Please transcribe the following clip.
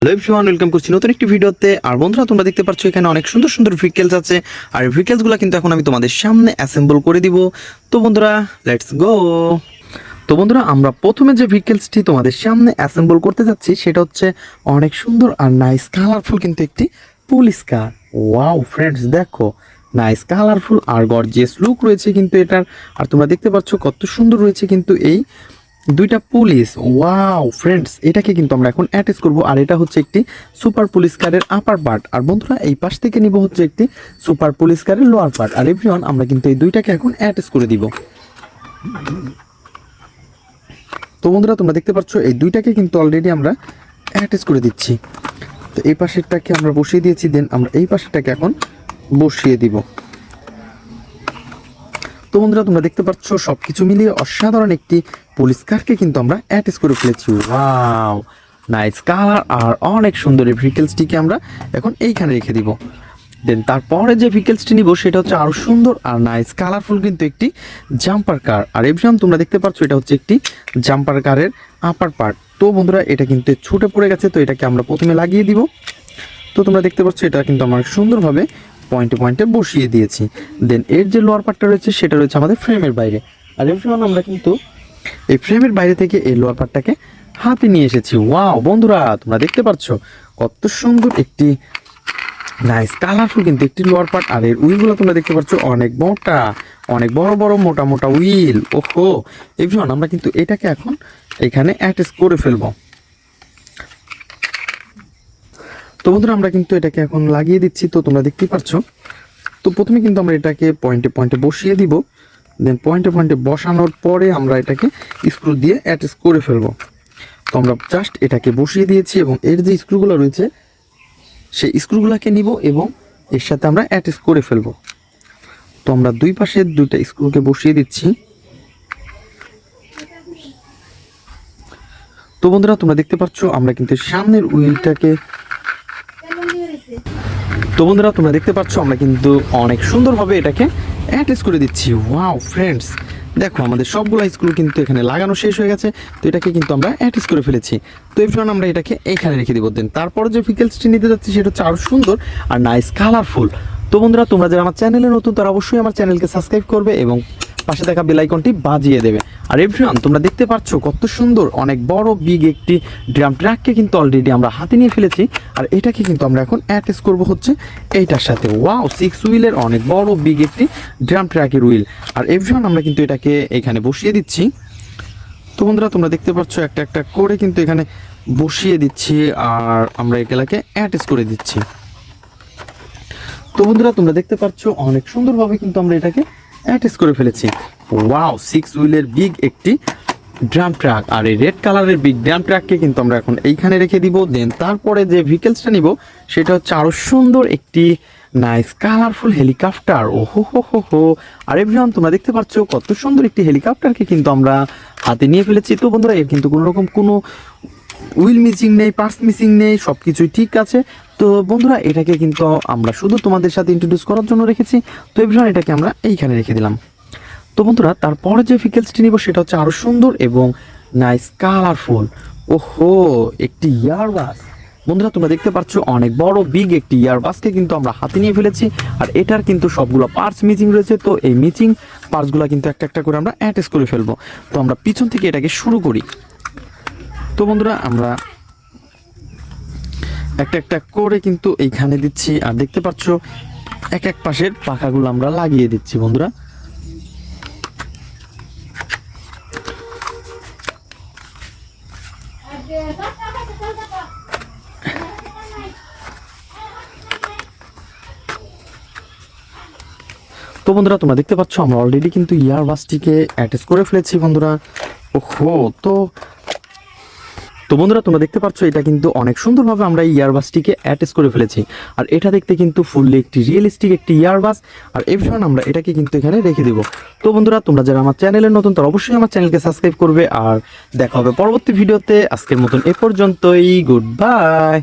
Hello everyone, welcome করছি নতুন একটি ভিডিওতে। আর বন্ধুরা, তোমরা দেখতে পাচ্ছ এখানে অনেক সুন্দর সুন্দর ভেহিকেলস আছে। আর এই ভেহিকেলসগুলো কিন্তু এখন আমি তোমাদের সামনে অ্যাসেম্বল করে দিব। তো বন্ধুরা, লেটস গো। তো বন্ধুরা, আমরা প্রথমে যে ভেহিকেলসটি তোমাদের সামনে অ্যাসেম্বল করতে যাচ্ছি সেটা হচ্ছে অনেক সুন্দর আর নাইস কালারফুল কিন্তু একটি পুলিশ কার। ওয়াও ফ্রেন্ডস, দেখো নাইস কালারফুল আর গর্জিয়াস লুক রয়েছে কিন্তু এটার। আর তোমরা দেখতে পাচ্ছ কত সুন্দর রয়েছে কিন্তু এই দুইটা পুলিশ। ওয়াও ফ্রেন্ডস, এটাকে কিন্তু আমরা এখন অ্যাটাচ করব। আর এটা হচ্ছে একটি সুপার পুলিশ কারের আপার পার্ট। আর বন্ধুরা, এই পাশ থেকে নিব হচ্ছে একটি সুপার পুলিশ কারের লোয়ার পার্ট। আর এভরিওয়ান, আমরা কিন্তু এই দুইটাকে এখন অ্যাটাচ করে দিব। তো বন্ধুরা, তোমরা দেখতে পাচ্ছ এই দুইটাকে কিন্তু অলরেডি আমরা অ্যাটাচ করে দিচ্ছি। তো এই পাশেরটাকে আমরা বসিয়ে দিয়েছি, দেন আমরা এই পাশেরটাকে এখন বসিয়ে দিব। তো বন্ধুরা, তোমরা দেখতে পাচ্ছ সবকিছু মিলিয়ে অসাধারণ একটি পুলিশ কারকে কিন্তু আমরা অ্যাটাচ করে ফেলেছি। ওয়াও নাইস কালার আর অনেক সুন্দর এই ভেহিকেলসটিকে আমরা এখন এইখানে রেখে দিব। দেন তারপরে যে ভেহিকেলসটি নিব সেটা হচ্ছে আরও সুন্দর আর নাইস কালারফুল কিন্তু একটি জাম্পার কার। আর এভরিওয়ান, তোমরা দেখতে পাচ্ছ এটা হচ্ছে একটি জাম্পার কারের আপার পার্ট। তো বন্ধুরা, এটা কিন্তু ছুটে পড়ে গেছে, তো এটাকে আমরা প্রথমে লাগিয়ে দিব। তো তোমরা দেখতে পাচ্ছ এটা কিন্তু আমরা সুন্দরভাবে পয়েন্টে পয়েন্টে বসিয়ে দিয়েছি। দেন এর যে লোয়ার পার্টটা রয়েছে সেটা রয়েছে আমাদের ফ্রেমের বাইরে। আর এভরিওয়ান, আমরা কিন্তু এই ফ্রেমের বাইরে থেকে এই লোয়ার পার্টটাকে হাতে নিয়ে এসেছি। ওয়াও বন্ধুরা, তোমরা দেখতে পাচ্ছ কত সুন্দর একটি নাইস কালারফুল কিন্তু একটি লোয়ার পার্ট। আর এর উইলগুলো তোমরা দেখতে পাচ্ছ অনেক মোটা, অনেক বড় বড় মোটা মোটা উইল। ওহো এভরিওয়ান, আমরা কিন্তু এটাকে এখন এখানে অ্যাটাচ করে ফেলবো। তো বন্ধুরা, আমরা কিন্তু এটাকে এখন লাগিয়ে দিচ্ছি। তো তোমরা দেখতেই পাচ্ছ। তো প্রথমে কিন্তু আমরা এটাকে পয়েন্টে পয়েন্টে বসিয়ে দিব। দেন পয়েন্টে পয়েন্টে বসানোর পরে আমরা এটাকে স্ক্রু দিয়ে অ্যাটাচ করে ফেলবো। তো আমরা জাস্ট এটাকে বসিয়ে দিয়েছি এবং এর যে স্ক্রুগুলো রয়েছে সেই স্ক্রুগুলোকে নিব এবং এর সাথে আমরা অ্যাটাচ করে ফেলবো। তো আমরা দুই পাশে দুইটা স্ক্রুকে বসিয়ে দিচ্ছি। তো বন্ধুরা, তোমরা দেখতে পাচ্ছ আমরা কিন্তু সামনের উইলটাকে আমরা কিন্তু অনেক সুন্দরভাবে এটাকে অ্যাটাচ করে দিচ্ছি। ওয়াও ফ্রেন্ডস, দেখো আমাদের সবগুলো স্ক্রু কিন্তু এখানে লাগানো শেষ হয়ে গেছে। তো এটাকে কিন্তু আমরা অ্যাটাচ করে ফেলেছি। তো এরপর আমরা এটাকে এইখানে রেখে দিব। দেন তারপরে যে ভেহিকেলসটি নিতে যাচ্ছি সেটা হচ্ছে আরও সুন্দর আর নাইস কালারফুল। তো বন্ধুরা, তোমরা যারা আমার চ্যানেলে নতুন তারা অবশ্যই আমার চ্যানেলকে সাবস্ক্রাইব করবে এবং পাশে থাকা বেল আইকনটি বাজিয়ে দেবে। আর এভরিওয়ান, তোমরা দেখতে পাচ্ছ কত সুন্দর অনেক বড় বিগ একটি ড্রাম ট্রাককে কিন্তু অলরেডি আমরা হাতে নিয়ে ফেলেছি। আর এটাকে কিন্তু আমরা এখন অ্যাটাচ করব হচ্ছে এইটার সাথে। ওয়াও 6 হুইলের অনেক বড় বিগ একটি ড্রাম ট্রাকের হুইল। আর এভরিওয়ান, আমরা কিন্তু এটাকে এখানে বসিয়ে দিচ্ছি। তো বন্ধুরা, তোমরা দেখতে পাচ্ছ একটা একটা করে কিন্তু এখানে বসিয়ে দিচ্ছি আর আমরা এগুলাকে অ্যাটাচ করে দিচ্ছি। তো বন্ধুরা, তোমরা দেখতে পাচ্ছ অনেক সুন্দরভাবে কিন্তু আমরা এটাকে অ্যাটাচ করে ফেলেছি। ওয়াও 6 হুইলের বিগ একটি ড্রাম ট্রাক। আর এই রেড কালারের বিগ ড্রাম ট্রাককে কিন্তু আমরা এখন এইখানে রেখে দিব। দেন তারপরে যে ভেহিকেলসটা নিব সেটা হচ্ছে আরও সুন্দর একটি নাইস কালারফুল হেলিকপ্টার। ওহো হো হো হো। আর এভরিওয়ান, তোমরা দেখতে পাচ্ছ কত সুন্দর একটি হেলিকপ্টারকে কিন্তু আমরা হাতে নিয়ে ফেলেছি। তো বন্ধুরা, এর কিন্তু কোনো রকম কোনো উইল মিসিং নেই, পার্টস মিসিং নেই, সব কিছুই ঠিক আছে। তো বন্ধুরা, এটাকে কিন্তু আমরা শুধু তোমাদের সাথে ইন্ট্রোডিউস করার জন্য রেখেছি। তো এভরিওয়ান, এটাকে আমরা এইখানে রেখে দিলাম। তো বন্ধুরা, তারপরে যে ভেহিকেলসটি নিব সেটা হচ্ছে আরও সুন্দর এবং নাইস কালারফুল। ওহো, একটি ইয়ারবাস। বন্ধুরা, তোমরা দেখতে পাচ্ছ অনেক বড় বিগ একটি ইয়ারবাসকে কিন্তু আমরা হাতে নিয়ে ফেলেছি। আর এটার কিন্তু সবগুলো পার্টস মিসিং রয়েছে। তো এই মিসিং পার্টসগুলো কিন্তু একটা একটা করে আমরা অ্যাটাচ করে ফেলবো। তো আমরা পিছন থেকে এটাকে শুরু করি। তো বন্ধুরা, আমরা একটা একটা করে কিন্তু এইখানে দিচ্ছি। আর দেখতে পাচ্ছ এক এক পাশের পাখাগুলো আমরা লাগিয়ে দিচ্ছি বন্ধুরা। তো বন্ধুরা, তোমরা দেখতে পাচ্ছ আমরা অলরেডি কিন্তু ইয়ারবাসটিকে অ্যাটাচ করে ফেলেছি বন্ধুরা। ওহো, তো বন্ধুরা, তোমরা দেখতে পাচ্ছ এটা কিন্তু অনেক সুন্দরভাবে আমরা এই ইয়ারবাসটিকে অ্যাটাচ করে ফেলেছি। আর এটা দেখতে কিন্তু ফুললি একটি রিয়েলিস্টিক একটি ইয়ারবাস। আর এভরিওয়ান, আমরা এটাকে কিন্তু এখানে রেখে দেব। তো বন্ধুরা, তোমরা যারা আমার চ্যানেলে নতুন তারা অবশ্যই আমার চ্যানেলকে সাবস্ক্রাইব করবে। আর দেখা হবে পরবর্তী ভিডিওতে। আজকের মতন এ পর্যন্তই, গুড বাই।